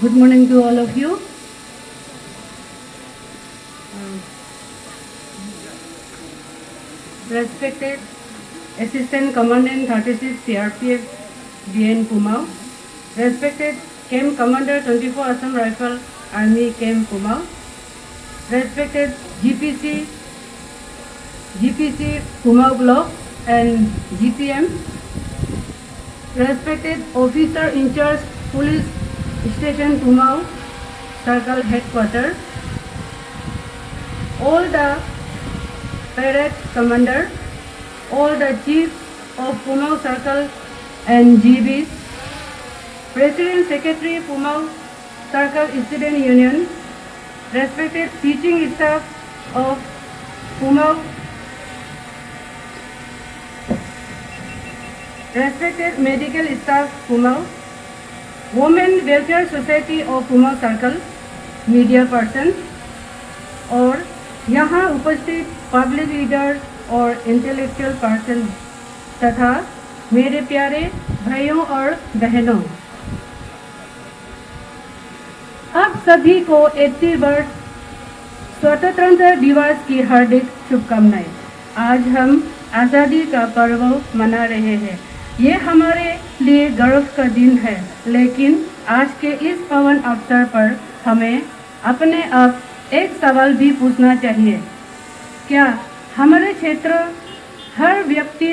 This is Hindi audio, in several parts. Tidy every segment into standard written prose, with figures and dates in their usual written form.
Good morning to all of you. Respected Assistant Commandant 36 CRPF DN Kumau, respected Camp Commander 24 Assam Rifle Army Camp Kumau, respected GPC Kumau Block and GPM, respected Officer in Charge Police Station Kumau Circle Headquarters, all the parade commander, all the chiefs of Kumau Circle and GBs, President Secretary Kumau Circle Student Union, respected teaching staff of Kumau, respected medical staff Kumau, Women Welfare Society of Kumau Circle, media person और यहाँ उपस्थित पब्लिक लीडर और इंटेलेक्चुअल पर्सन तथा मेरे प्यारे भाइयों और बहनों, आप सभी को 80 वर्ष स्वतंत्रता दिवस की हार्दिक शुभकामनाएं। आज हम आज़ादी का पर्व मना रहे हैं। ये हमारे लिए गर्व का दिन है, लेकिन आज के इस पावन अवसर पर हमें अपने आप एक सवाल भी पूछना चाहिए, क्या हमारे क्षेत्र हर व्यक्ति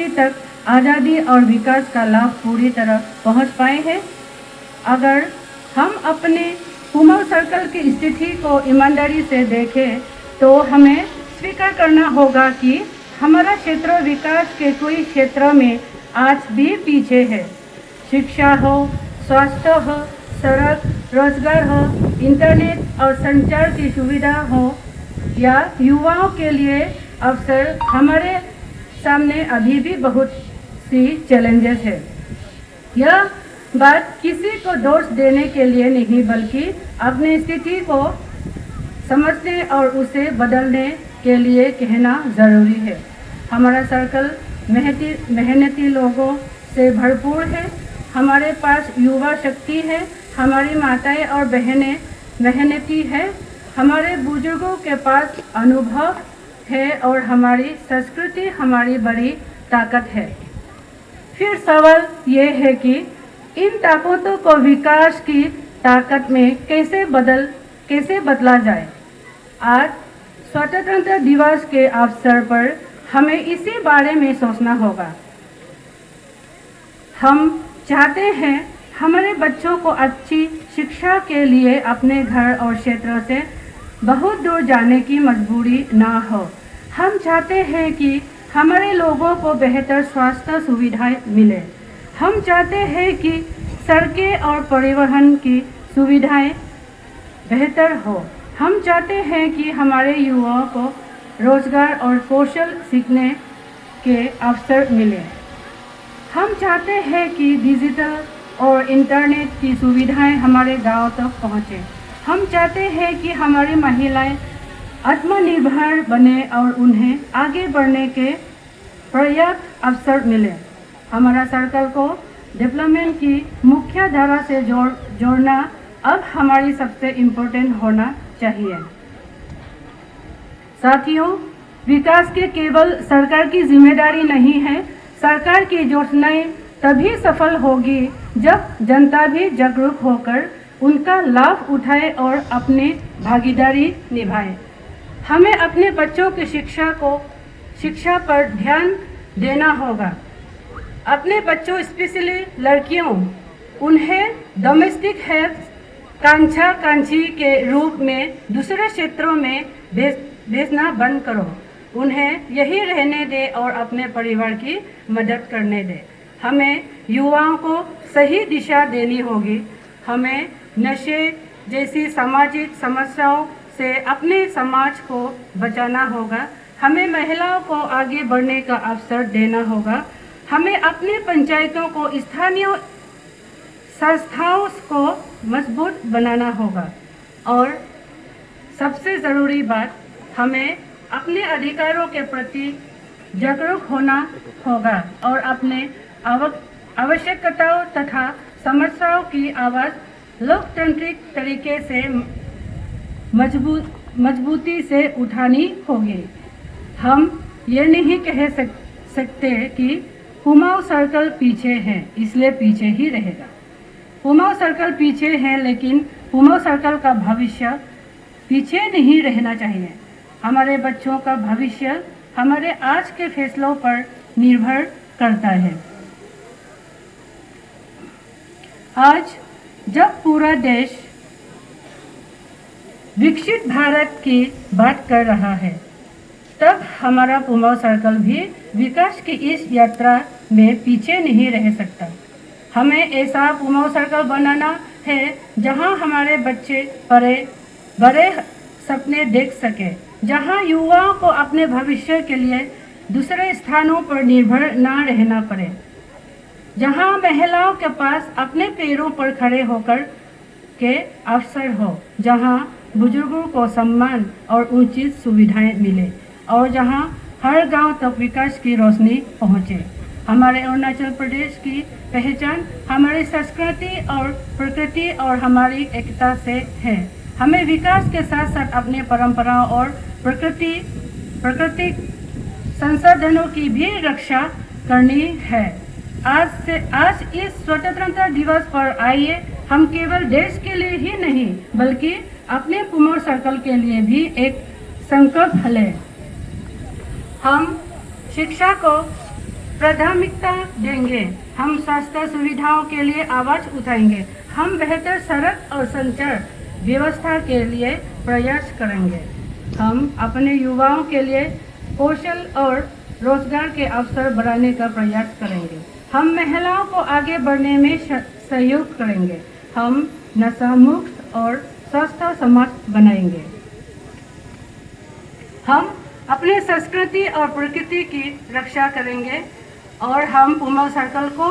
तक आज़ादी और विकास का लाभ पूरी तरह पहुंच पाए हैं? अगर हम अपने कुमाऊं सर्कल की स्थिति को ईमानदारी से देखें तो हमें स्वीकार करना होगा कि हमारा क्षेत्र विकास के कई क्षेत्रों में आज भी पीछे है। शिक्षा हो, स्वास्थ्य हो, सड़क, रोजगार हो, इंटरनेट और संचार की सुविधा हो या युवाओं के लिए अवसर, हमारे सामने अभी भी बहुत सी चैलेंजेस है। यह बात किसी को दोष देने के लिए नहीं, बल्कि अपनी स्थिति को समझने और उसे बदलने के लिए कहना ज़रूरी है। हमारा सर्कल मेहनती लोगों से भरपूर है। हमारे पास युवा शक्ति है, हमारी माताएं और बहनें मेहनती है, हमारे बुजुर्गों के पास अनुभव है और हमारी संस्कृति हमारी बड़ी ताकत है। फिर सवाल ये है कि इन ताकतों को विकास की ताकत में कैसे बदला जाए। आज स्वतंत्रता दिवस के अवसर पर हमें इसी बारे में सोचना होगा। हम चाहते हैं हमारे बच्चों को अच्छी शिक्षा के लिए अपने घर और क्षेत्रों से बहुत दूर जाने की मजबूरी ना हो। हम चाहते हैं कि हमारे लोगों को बेहतर स्वास्थ्य सुविधाएं मिले। हम चाहते हैं कि सड़कें और परिवहन की सुविधाएं बेहतर हो। हम चाहते हैं कि हमारे युवाओं को रोजगार और कौशल सीखने के अवसर मिले। हम चाहते हैं कि डिजिटल और इंटरनेट की सुविधाएं हमारे गांव तक पहुंचे। हम चाहते हैं कि हमारी महिलाएं आत्मनिर्भर बने और उन्हें आगे बढ़ने के पर्याप्त अवसर मिले। हमारा सर्कल को डेवलपमेंट की मुख्य धारा से जोड़ना अब हमारी सबसे इम्पोर्टेंट होना चाहिए। साथियों, विकास के केवल सरकार की जिम्मेदारी नहीं है। सरकार की योजनाएं तभी सफल होगी जब जनता भी जागरूक होकर उनका लाभ उठाए और अपनी भागीदारी निभाए। हमें अपने बच्चों की शिक्षा पर ध्यान देना होगा। अपने बच्चों, स्पेशली लड़कियों, उन्हें डोमेस्टिक हेल्थ कांची के रूप में दूसरे क्षेत्रों में भेजना बंद करो। उन्हें यही रहने दे और अपने परिवार की मदद करने दे। हमें युवाओं को सही दिशा देनी होगी। हमें नशे जैसी सामाजिक समस्याओं से अपने समाज को बचाना होगा। हमें महिलाओं को आगे बढ़ने का अवसर देना होगा। हमें अपनी पंचायतों को, स्थानीय संस्थाओं को मजबूत बनाना होगा। और सबसे ज़रूरी बात, हमें अपने अधिकारों के प्रति जागरूक होना होगा और अपने आवश्यकताओं तथा समस्याओं की आवाज़ लोकतांत्रिक तरीके से मजबूती से उठानी होगी। हम ये नहीं कह सकते कि कुमाऊं सर्कल पीछे है इसलिए पीछे ही रहेगा। कुमाऊं सर्कल पीछे है, लेकिन कुमाऊं सर्कल का भविष्य पीछे नहीं रहना चाहिए। हमारे बच्चों का भविष्य हमारे आज के फैसलों पर निर्भर करता है। आज जब पूरा देश विकसित भारत की बात कर रहा है, तब हमारा कुमाऊं सर्कल भी विकास की इस यात्रा में पीछे नहीं रह सकता। हमें ऐसा कुमाऊं सर्कल बनाना है जहां हमारे बच्चे बड़े सपने देख सके, जहां युवाओं को अपने भविष्य के लिए दूसरे स्थानों पर निर्भर न रहना पड़े, जहां महिलाओं के पास अपने पैरों पर खड़े होकर के अवसर हो, जहां बुजुर्गों को सम्मान और उचित सुविधाएं मिले और जहां हर गांव तक विकास की रोशनी पहुंचे। हमारे अरुणाचल प्रदेश की पहचान हमारी संस्कृति और प्रकृति और हमारी एकता से है। हमें विकास के साथ साथ अपने परंपराओं और प्राकृतिक संसाधनों की भी रक्षा करनी है। आज इस स्वतंत्रता दिवस पर आइए हम केवल देश के लिए ही नहीं बल्कि अपने कुमाऊं सर्कल के लिए भी एक संकल्प लें। हम शिक्षा को प्राथमिकता देंगे, हम स्वास्थ्य सुविधाओं के लिए आवाज उठाएंगे, हम बेहतर सड़क और संचार व्यवस्था के लिए प्रयास करेंगे, हम अपने युवाओं के लिए कौशल और रोजगार के अवसर बढ़ाने का प्रयास करेंगे, हम महिलाओं को आगे बढ़ने में सहयोग करेंगे, हम नशा मुक्त और स्वस्थ समाज बनाएंगे। हम अपने संस्कृति और प्रकृति की रक्षा करेंगे और हम कुमाऊं सर्कल को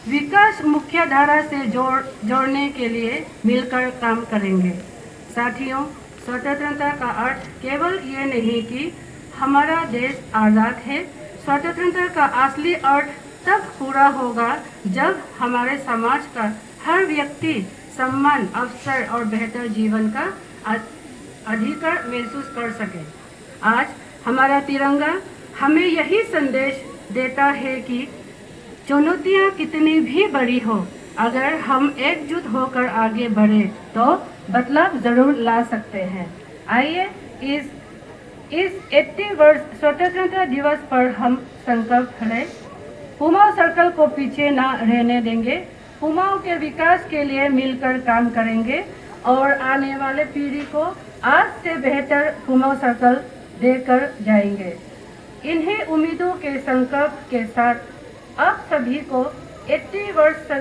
विकास मुख्य धारा से जोड़ने के लिए मिलकर काम करेंगे। साथियों, स्वतंत्रता का अर्थ केवल ये नहीं कि हमारा देश आज़ाद है। स्वतंत्रता का असली अर्थ तब पूरा होगा जब हमारे समाज का हर व्यक्ति सम्मान, अवसर और बेहतर जीवन का अधिकार महसूस कर सके। आज हमारा तिरंगा हमें यही संदेश देता है कि चुनौतियाँ कितनी भी बड़ी हो, अगर हम एकजुट होकर आगे बढ़े तो बदलाव जरूर ला सकते हैं। आइए इस 80 वर्ष स्वतंत्रता दिवस पर हम संकल्प लें। कुमाऊं सर्कल को पीछे न रहने देंगे, कुमाऊं के विकास के लिए मिलकर काम करेंगे और आने वाले पीढ़ी को आज से बेहतर कुमाऊं सर्कल देकर जाएंगे। इन्हीं उम्मीदों के संकल्प के साथ आप सभी को 80 वर्ष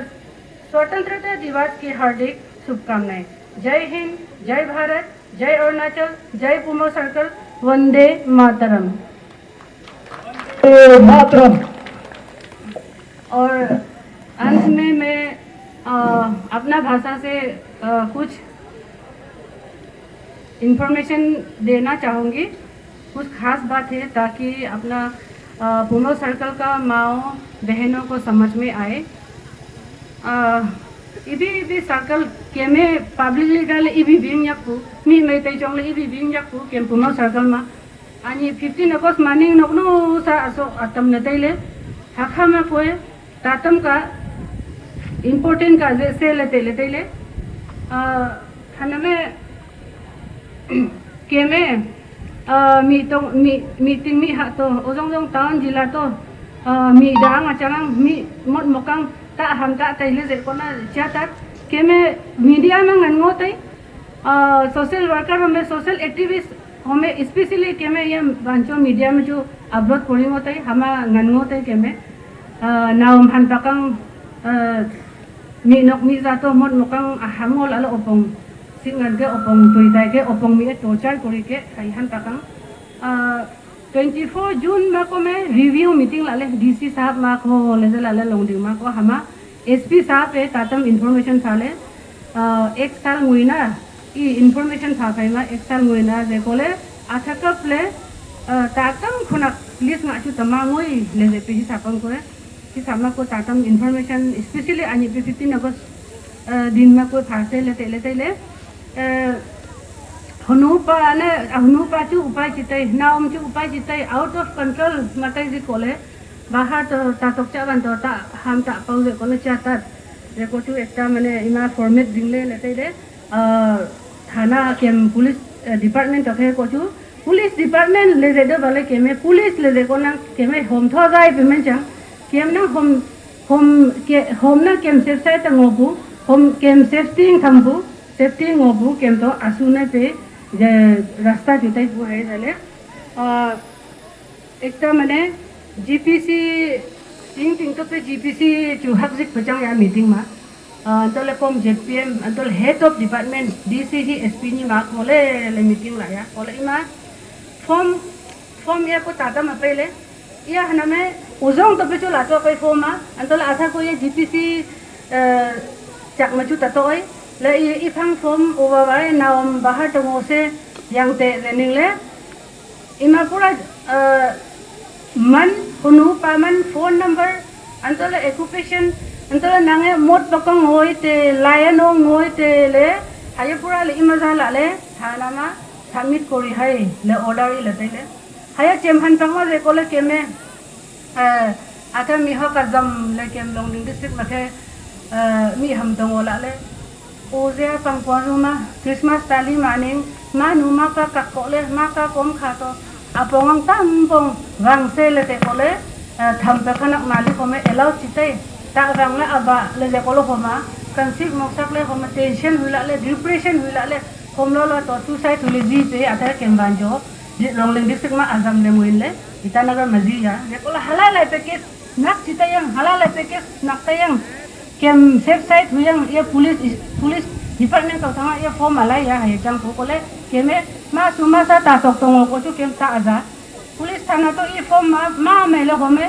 स्वतंत्रता दिवस की हार्दिक शुभकामनाएं। जय हिंद, जय भारत, जय अरुणाचल, जय कुमाऊं सर्कल, वंदे मातरम। और अंत में मैं अपना भाषा से कुछ इन्फॉर्मेशन देना चाहूँगी। कुछ खास बात है ताकि अपना कुमाऊं सर्कल का माओ बहनों को समझ में आए। इबी सर्कल के में पब्लिकली डाले इबी बिंग याकू मी में तय चोंगले इबी बिंग याकू के कुमाऊं सर्कल मा अनि 15 अगस्त मानिंग नकनो सा असो अतम न तैले हाखा में कोई तातम का इम्पोर्टेंट का जैसे लेते तैले खाना में के में मीटिंग मी हा तो ओजोंग टाउन जिला तो मी दांग अचांग मी मत मोकांग ता हम ता तैले जे कोना चाता के में मीडिया में गनगो तै सोशल वर्कर में सोशल एक्टिविस्ट हमें स्पेशली के में ये बांचो मीडिया में जो अपलोड करिंग होते हमा गनगो तै के में नाम हान पाकांग मी नक मी जातो मत मोकांग हामोल आलो ओपंग सिंगन के ओपंग तुइदाय के ओपंग मी टोचार करि के हाइहान पाकांग 24 जून मा को में रिव्यू मीटिंग लाले डीसी साहब मा को ले लाले लोंडिंग मा को हमा एसपी साहब ए तातम इन्फॉर्मेशन थाले एक साल मुइना ई इन्फॉर्मेशन था मा एक साल मुइना जे कोले आथाका प्ले तातम खुना पुलिस मा छु तमा मोई ले जे पे हिसाबन को हिसाबमा को तातम इन्फॉर्मेशन स्पेशली अनि 15 अगस्त दिन में कोई फांसे लेते ले हनुपा ने हनुपा चु उपाय चिते नाम चु उपाय चिते आउट ऑफ कंट्रोल मते जी कोले बाहर तो तातक चावन तो ता हम ता पाउजे कोले चाता रे को चु एकटा माने इमा फॉर्मेट दिंगले लेते ले थाना केम पुलिस डिपार्टमेंट तके को चु पुलिस डिपार्टमेंट ले दे वाले केमे पुलिस ले दे को ना केमे होम थो जाय पेमेंट चा केम ना होम ना केम सेफ साइड तंगोबु होम केम सेफ्टी थंबु सेफ्टी ngोबु केम तो आसुने पे जे रास्ता जुताई बुआई जाले एकटा माने जीपीसी टिंग तो पे जीपीसी चुहाबजिक पचांग या मीटिंग मा तोले कम जेपीएम तोले head of department DCC SP नि मा कोले ले मीटिंग लाया कोले इमा फॉर्म या को ताता मा पहले या हनमे उजोंग तो पे चला तो पे फॉर्म मा अंतोले आथा को ये जीपीसी चक मचु ततोय ले इफांग फॉर्म ओबाबाय नाम बाहर तंगो से yang te rening le ima pura man hunu paman phone number antole occupation antole nange mot bakang hoi te lion ngoi te le haye pura le ima jala le thana ma submit kori hai le order le te le haye chemhan tangwa re kole keme ata mi ho kazam le kem longding district mathe mi ham tangwa la le ओजे पंगपरुमा क्रिसमस ताली मानिंग मानु माका काकोले माका कोम खातो अपोंग तामपोंग वांगसे लेते कोले थम्पे खनक माली कोमे एलाउ चिते ता वांगले अबा ले कोलो होमा कंसिक मोक्सक ले होमा टेंशन हुला ले डिप्रेशन हुला ले होमलो लो तो सुसाइड हुले जी पे आधा केमबांजो लोंगलिंग डिस्ट्रिक्ट मा आजम ले मुइले इटानगर मजिया ने कोला हला ले पैकेज नक चिते yang हला ले पैकेज नक तयंग केम सेफ साइड हुयंग ये पुलिस डिपार्टमेंट तो थांगा ये फॉर्म आला या है जंग को कोले केमे मा सुमा सा तासक तंगो को चु केम ता आजा पुलिस थाना तो ये फॉर्म मा मेलो होमे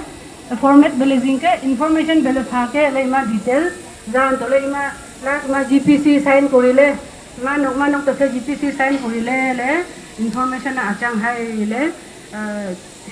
फॉर्मेट बेलेजिंग के इंफॉर्मेशन बेले फाके ले मा डिटेल जान तो ले मा लास्ट मा जीपीसी साइन करिले मा नक तो जीपीसी साइन करिले ले इंफॉर्मेशन आचांग हाय ले